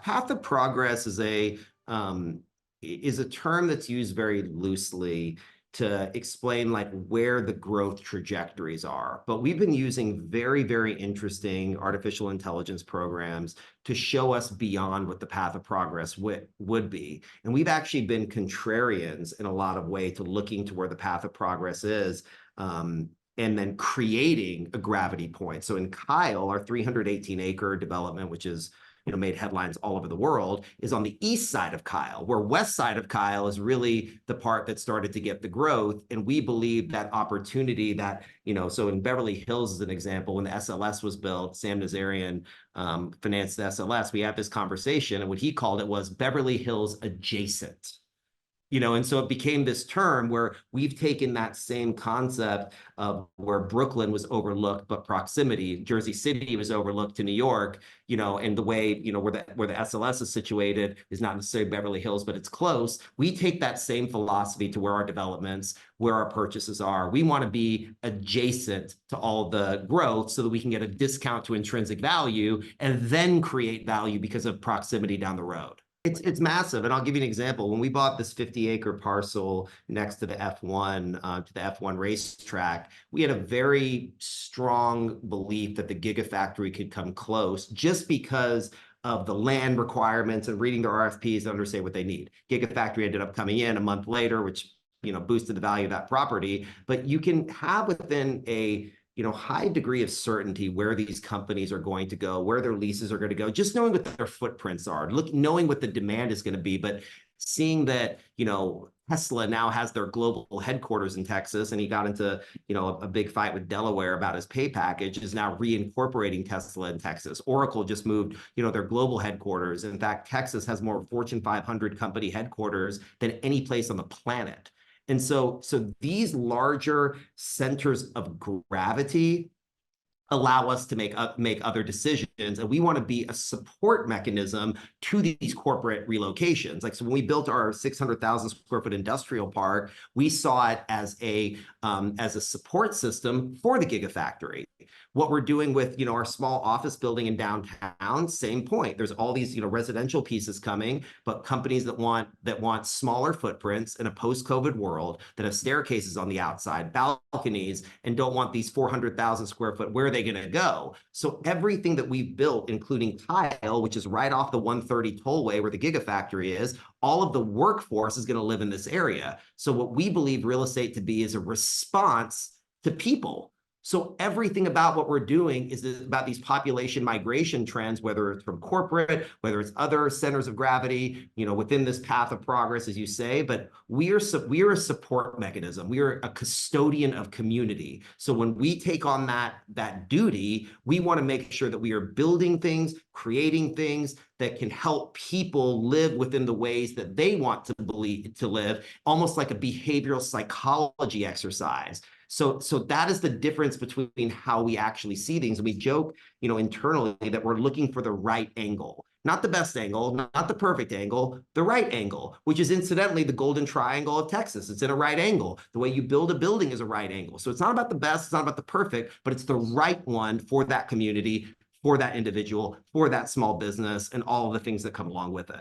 Path of progress is a term that's used very loosely to explain like where the growth trajectories are. But we've been using very, very interesting artificial intelligence programs to show us beyond what the path of progress would be. And we've actually been contrarians in a lot of ways to looking to where the path of progress is. And then creating a gravity point. So in Kyle, our 318-acre development, which is made headlines all over the world, is on the east side of Kyle, where west side of Kyle is really the part that started to get the growth. And we believe that opportunity that, so in Beverly Hills, as an example, when the SLS was built, Sam Nazarian financed the SLS, we had this conversation, and what he called it was Beverly Hills adjacent. And so it became this term where we've taken that same concept of where Brooklyn was overlooked, but proximity, Jersey City was overlooked to New York, and the way, where the SLS is situated is not necessarily Beverly Hills, but it's close. We take that same philosophy to where our developments, where our purchases are. We want to be adjacent to all the growth so that we can get a discount to intrinsic value and then create value because of proximity down the road. It's massive, and I'll give you an example. When we bought this 50-acre parcel next to the F1 racetrack, we had a very strong belief that the Gigafactory could come close just because of the land requirements and reading their RFPs to understand what they need. Gigafactory ended up coming in a month later, which boosted the value of that property. But you can have within a high degree of certainty where these companies are going to go, where their leases are going to go, just knowing what their footprints are, knowing what the demand is going to be. But seeing that, Tesla now has their global headquarters in Texas, and he got into, a big fight with Delaware about his pay package, is now reincorporating Tesla in Texas. Oracle just moved, their global headquarters. In fact, Texas has more Fortune 500 company headquarters than any place on the planet. And so these larger centers of gravity allow us to make other decisions, and we want to be a support mechanism to these corporate relocations. Like, so when we built our 600,000 square foot industrial park, we saw it as a support system for the Gigafactory. What we're doing with our small office building in downtown, same point. There's all these residential pieces coming, but companies that want smaller footprints in a post-COVID world, that have staircases on the outside, balconies, and don't want these 400,000 square foot. Where are they going to go? So everything that we've built, including Kyle, which is right off the 130 tollway where the Gigafactory is, all of the workforce is going to live in this area. So what we believe real estate to be is a response to people. So everything about what we're doing is about these population migration trends, whether it's from corporate, whether it's other centers of gravity, within this path of progress, as you say. But we are a support mechanism. We are a custodian of community. So when we take on that duty, we want to make sure that we are building things, creating things that can help people live within the ways that they want to live, almost like a behavioral psychology exercise. So that is the difference between how we actually see things. And we joke, internally, that we're looking for the right angle, not the best angle, not the perfect angle, the right angle, which is incidentally the golden triangle of Texas. It's in a right angle. The way you build a building is a right angle. So it's not about the best, it's not about the perfect, but it's the right one for that community, for that individual, for that small business, and all of the things that come along with it.